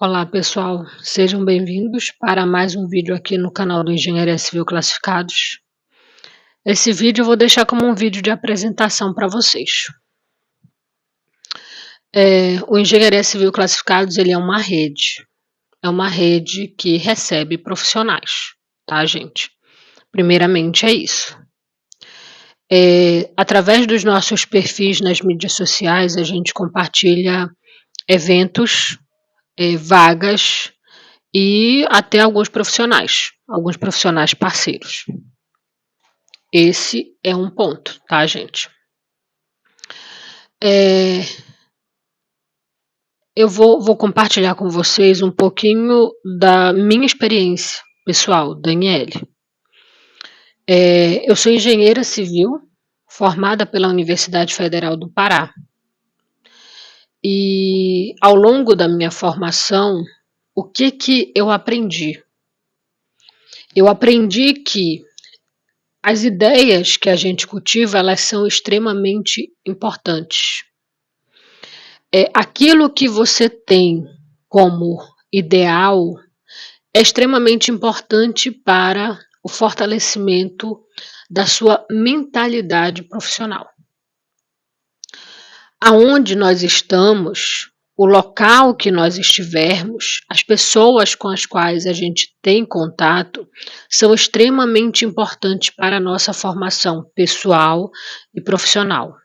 Olá pessoal, sejam bem-vindos para mais um vídeo aqui no canal do Engenharia Civil Classificados. Esse vídeo eu vou deixar como um vídeo de apresentação para vocês. O Engenharia Civil Classificados ele é uma rede que recebe profissionais, tá gente? Primeiramente é isso. Através dos nossos perfis nas mídias sociais a gente compartilha eventos, vagas e até alguns profissionais parceiros. Esse é um ponto, tá, gente? Eu vou compartilhar com vocês um pouquinho da minha experiência pessoal, Daniele. Eu sou engenheira civil, formada pela Universidade Federal do Pará. E ao longo da minha formação, o que eu aprendi? Eu aprendi que as ideias que a gente cultiva, elas são extremamente importantes. Aquilo que você tem como ideal é extremamente importante para o fortalecimento da sua mentalidade profissional. Aonde nós estamos, o local que nós estivermos, as pessoas com as quais a gente tem contato, são extremamente importantes para a nossa formação pessoal e profissional.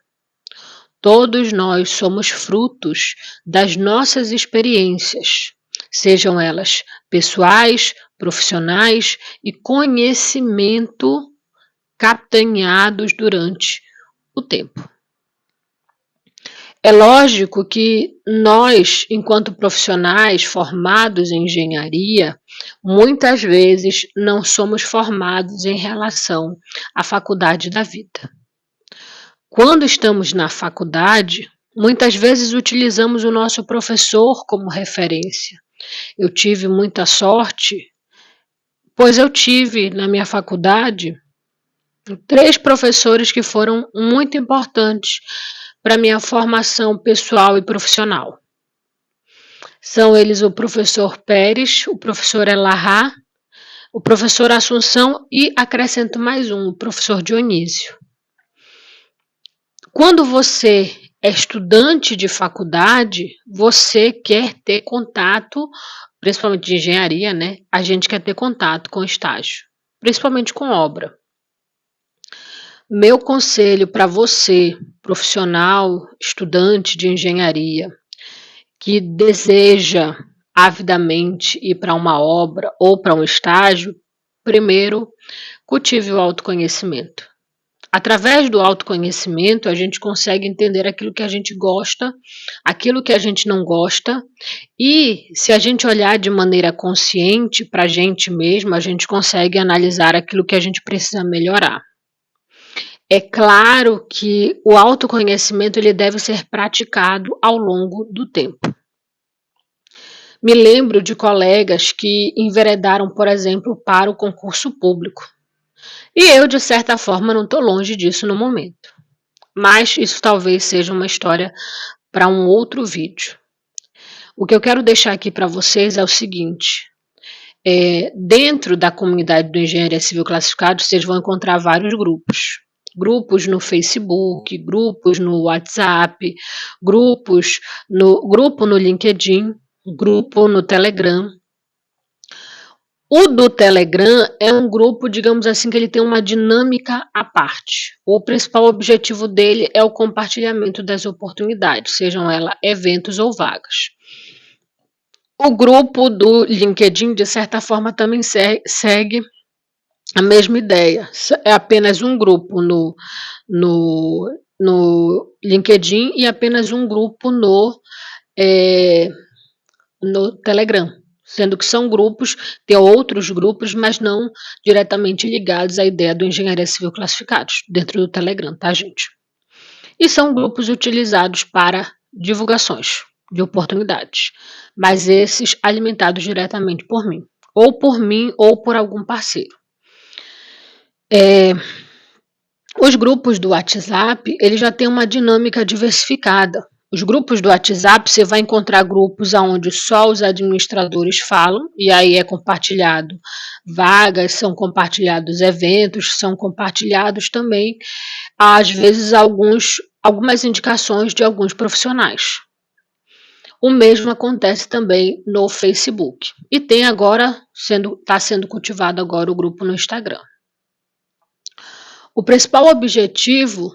Todos nós somos frutos das nossas experiências, sejam elas pessoais, profissionais e conhecimento capitaneados durante o tempo. É lógico que nós, enquanto profissionais formados em engenharia, muitas vezes não somos formados em relação à faculdade da vida. Quando estamos na faculdade, muitas vezes utilizamos o nosso professor como referência. Eu tive muita sorte, pois eu tive na minha faculdade 3 professores que foram muito importantes para minha formação pessoal e profissional. São eles o professor Pérez, o professor Elahá, o professor Assunção e acrescento mais um, o professor Dionísio. Quando você é estudante de faculdade, você quer ter contato, principalmente de engenharia, né? A gente quer ter contato com estágio, principalmente com obra. Meu conselho para você, profissional, estudante de engenharia, que deseja avidamente ir para uma obra ou para um estágio, primeiro, cultive o autoconhecimento. Através do autoconhecimento, a gente consegue entender aquilo que a gente gosta, aquilo que a gente não gosta, e se a gente olhar de maneira consciente para a gente mesmo, a gente consegue analisar aquilo que a gente precisa melhorar. É claro que o autoconhecimento ele deve ser praticado ao longo do tempo. Me lembro de colegas que enveredaram, por exemplo, para o concurso público. E eu, de certa forma, não estou longe disso no momento. Mas isso talvez seja uma história para um outro vídeo. O que eu quero deixar aqui para vocês é o seguinte. Dentro da comunidade do Engenharia Civil Classificado, vocês vão encontrar vários grupos. Grupos no Facebook, grupos no WhatsApp, grupo no LinkedIn, grupo no Telegram. O do Telegram é um grupo, digamos assim, que ele tem uma dinâmica à parte. O principal objetivo dele é o compartilhamento das oportunidades, sejam elas eventos ou vagas. O grupo do LinkedIn, de certa forma, também segue a mesma ideia. É apenas um grupo no LinkedIn e apenas um grupo no Telegram. Sendo que são grupos, tem outros grupos, mas não diretamente ligados à ideia do Engenharia Civil Classificados, dentro do Telegram, tá, gente? E são grupos utilizados para divulgações de oportunidades, mas esses alimentados diretamente por mim ou por algum parceiro. Os grupos do WhatsApp, ele já tem uma dinâmica diversificada, Os grupos do WhatsApp, você vai encontrar grupos onde só os administradores falam, e aí é compartilhado vagas, são compartilhados eventos, são compartilhados também, às vezes, algumas indicações de alguns profissionais. O mesmo acontece também no Facebook. E tem agora, está sendo cultivado agora o grupo no Instagram. O principal objetivo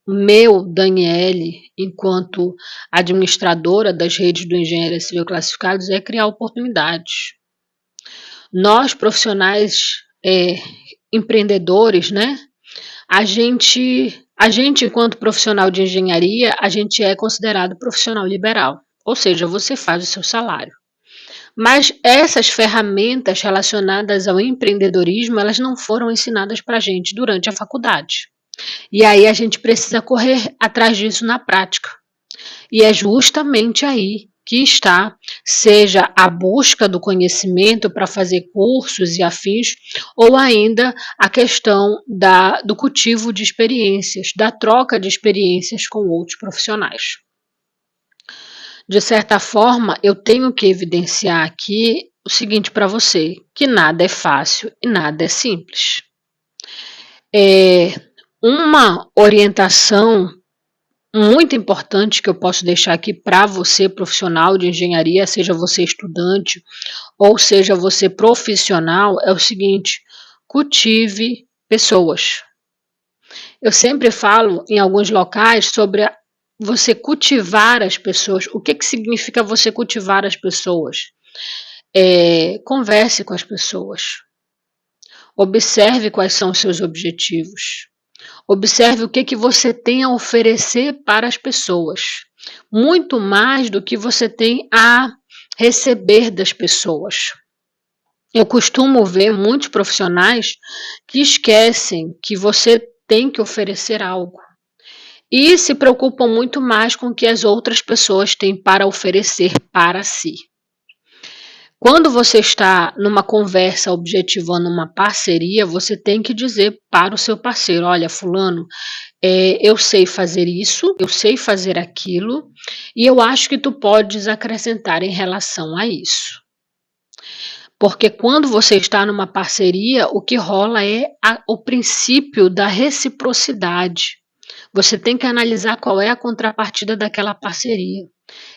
meu, Daniele, enquanto administradora das redes do Engenharia Civil Classificados, é criar oportunidades. Nós, profissionais empreendedores, né? A gente, enquanto profissional de engenharia, a gente é considerado profissional liberal. Ou seja, você faz o seu salário. Mas essas ferramentas relacionadas ao empreendedorismo, elas não foram ensinadas para a gente durante a faculdade. E aí a gente precisa correr atrás disso na prática. E é justamente aí que está, seja a busca do conhecimento para fazer cursos e afins, ou ainda a questão do cultivo de experiências, da troca de experiências com outros profissionais. De certa forma, eu tenho que evidenciar aqui o seguinte para você, que nada é fácil e nada é simples. Uma orientação muito importante que eu posso deixar aqui para você, profissional de engenharia, seja você estudante ou seja você profissional, é o seguinte: cultive pessoas. Eu sempre falo em alguns locais sobre você cultivar as pessoas. O que significa você cultivar as pessoas? Converse com as pessoas. Observe quais são os seus objetivos. Observe o que você tem a oferecer para as pessoas. Muito mais do que você tem a receber das pessoas. Eu costumo ver muitos profissionais que esquecem que você tem que oferecer algo. E se preocupam muito mais com o que as outras pessoas têm para oferecer para si. Quando você está numa conversa objetivando uma parceria, você tem que dizer para o seu parceiro: olha, fulano, eu sei fazer isso, eu sei fazer aquilo, e eu acho que tu podes acrescentar em relação a isso. Porque quando você está numa parceria, o que rola é o princípio da reciprocidade. Você tem que analisar qual é a contrapartida daquela parceria.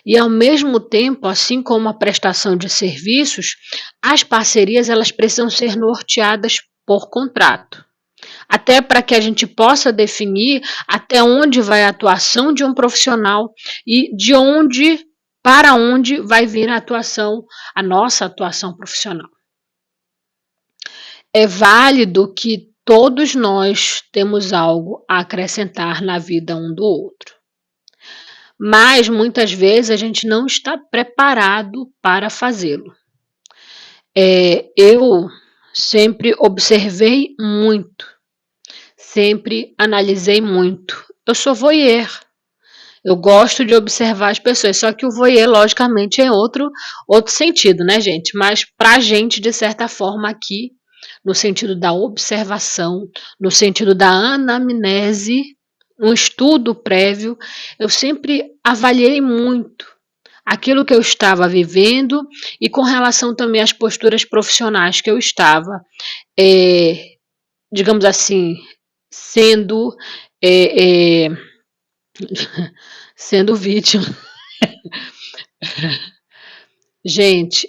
E ao mesmo tempo, assim como a prestação de serviços, as parcerias elas precisam ser norteadas por contrato. Até para que a gente possa definir até onde vai a atuação de um profissional e para onde vai vir a nossa atuação profissional. É válido que todos nós temos algo a acrescentar na vida um do outro. Mas muitas vezes a gente não está preparado para fazê-lo. Eu sempre observei muito, sempre analisei muito. Eu sou voyeur. Eu gosto de observar as pessoas, só que o voyeur, logicamente, é outro sentido, né, gente? Mas pra gente, de certa forma, aqui, no sentido da observação, no sentido da anamnese, um estudo prévio, eu sempre avaliei muito aquilo que eu estava vivendo e com relação também às posturas profissionais que eu estava, digamos assim, sendo sendo vítima. Gente,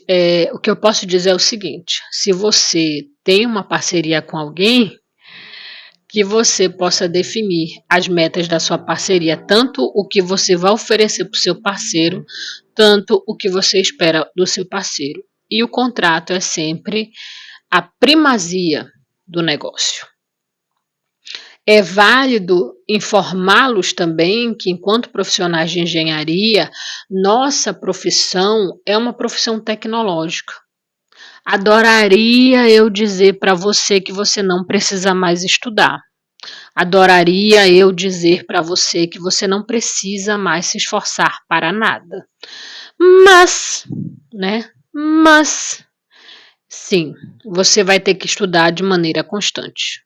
o que eu posso dizer é o seguinte: se você tem uma parceria com alguém, que você possa definir as metas da sua parceria, tanto o que você vai oferecer para o seu parceiro, tanto o que você espera do seu parceiro. E o contrato é sempre a primazia do negócio. É válido informá-los também que, enquanto profissionais de engenharia, nossa profissão é uma profissão tecnológica. Adoraria eu dizer para você que você não precisa mais estudar. Adoraria eu dizer para você que você não precisa mais se esforçar para nada. Mas, sim, você vai ter que estudar de maneira constante.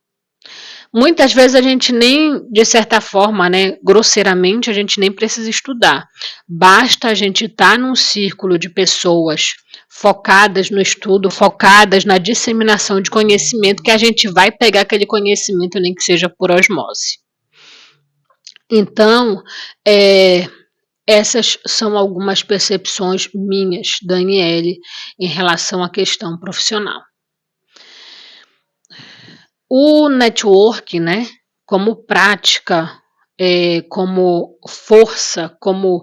Muitas vezes a gente nem, de certa forma, né, grosseiramente, a gente nem precisa estudar. Basta a gente estar num círculo de pessoas focadas no estudo, focadas na disseminação de conhecimento, que a gente vai pegar aquele conhecimento, nem que seja por osmose. Então, essas são algumas percepções minhas, Daniele, em relação à questão profissional. O network, né, como prática, como força, como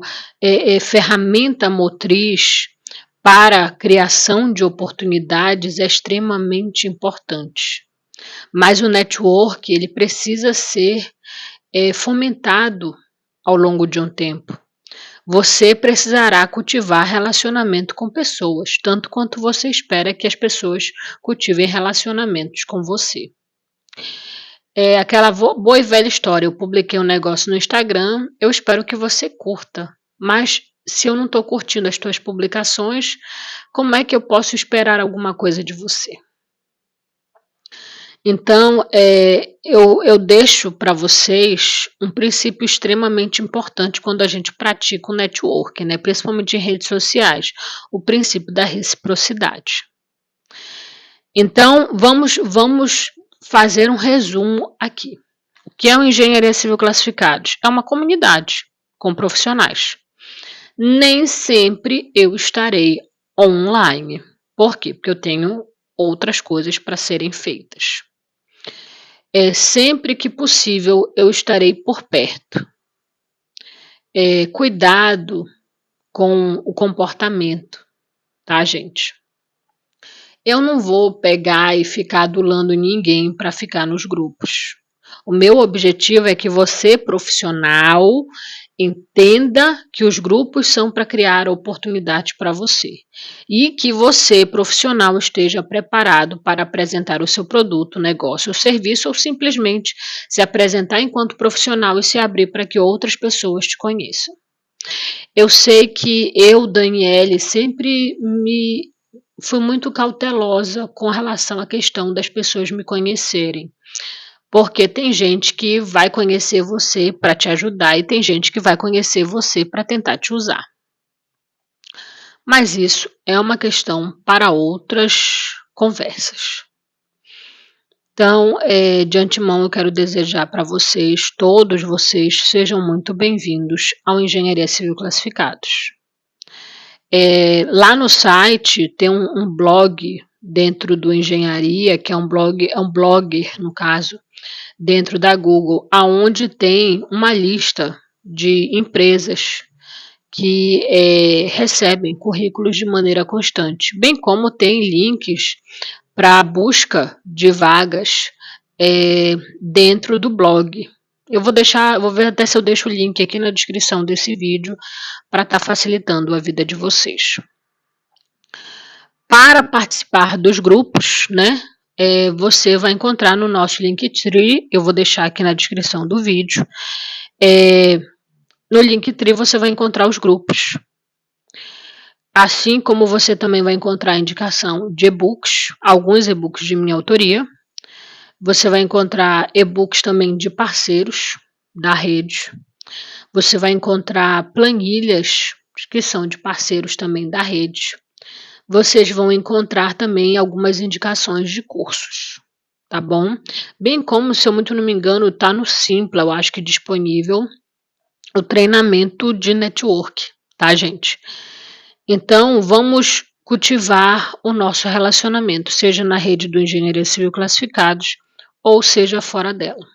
ferramenta motriz para a criação de oportunidades é extremamente importante. Mas o network ele precisa ser fomentado ao longo de um tempo. Você precisará cultivar relacionamento com pessoas, tanto quanto você espera que as pessoas cultivem relacionamentos com você. É aquela boa e velha história. Eu publiquei um negócio no Instagram, eu espero que você curta. Mas se eu não estou curtindo as tuas publicações, como é que eu posso esperar alguma coisa de você? Então, eu deixo para vocês um princípio extremamente importante quando a gente pratica o network, né? Principalmente em redes sociais, o princípio da reciprocidade. Então, vamos fazer um resumo aqui. O que é o Engenharia Civil Classificados? É uma comunidade com profissionais. Nem sempre eu estarei online. Por quê? Porque eu tenho outras coisas para serem feitas. Sempre que possível eu estarei por perto. Cuidado com o comportamento, tá, gente? Eu não vou pegar e ficar adulando ninguém para ficar nos grupos. O meu objetivo é que você, profissional, entenda que os grupos são para criar oportunidades para você e que você, profissional, esteja preparado para apresentar o seu produto, negócio ou serviço ou simplesmente se apresentar enquanto profissional e se abrir para que outras pessoas te conheçam. Eu sei que eu, Daniele, sempre fui muito cautelosa com relação à questão das pessoas me conhecerem. Porque tem gente que vai conhecer você para te ajudar e tem gente que vai conhecer você para tentar te usar. Mas isso é uma questão para outras conversas. Então, de antemão, eu quero desejar para vocês, todos vocês, sejam muito bem-vindos ao Engenharia Civil Classificados. Lá no site tem um blog dentro do Engenharia, que é um blogger, no caso, dentro da Google, aonde tem uma lista de empresas que recebem currículos de maneira constante, bem como tem links para a busca de vagas dentro do blog. Eu vou ver até se eu deixo o link aqui na descrição desse vídeo para estar facilitando a vida de vocês. Para participar dos grupos, né, você vai encontrar no nosso Linktree, eu vou deixar aqui na descrição do vídeo. No Linktree você vai encontrar os grupos. Assim como você também vai encontrar a indicação de e-books, alguns e-books de minha autoria. Você vai encontrar e-books também de parceiros da rede. Você vai encontrar planilhas que são de parceiros também da rede. Vocês vão encontrar também algumas indicações de cursos, tá bom? Bem como, se eu muito não me engano, está no Simpla, eu acho que disponível o treinamento de network, tá, gente? Então, vamos cultivar o nosso relacionamento, seja na rede do Engenharia Civil Classificados ou seja fora dela.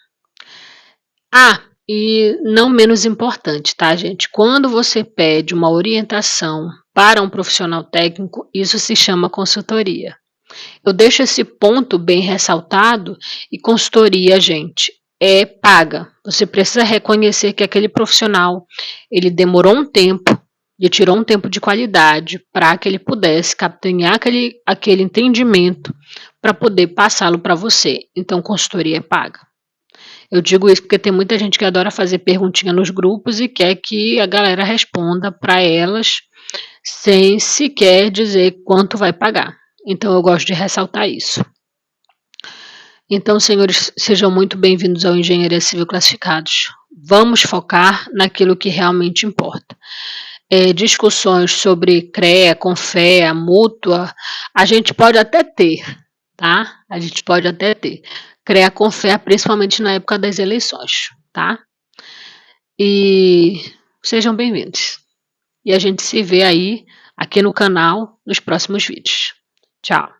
E não menos importante, tá, gente? Quando você pede uma orientação para um profissional técnico, isso se chama consultoria. Eu deixo esse ponto bem ressaltado e consultoria, gente, é paga. Você precisa reconhecer que aquele profissional, ele demorou um tempo, ele tirou um tempo de qualidade para que ele pudesse capitanear aquele entendimento para poder passá-lo para você. Então, consultoria é paga. Eu digo isso porque tem muita gente que adora fazer perguntinha nos grupos e quer que a galera responda para elas sem sequer dizer quanto vai pagar. Então eu gosto de ressaltar isso. Então, senhores, sejam muito bem-vindos ao Engenharia Civil Classificados. Vamos focar naquilo que realmente importa. Discussões sobre CREA, CONFEA, mútua, a gente pode até ter, tá? A gente pode até ter. CREA, CONFEA, principalmente na época das eleições, tá? E sejam bem-vindos. E a gente se vê aí aqui no canal nos próximos vídeos. Tchau!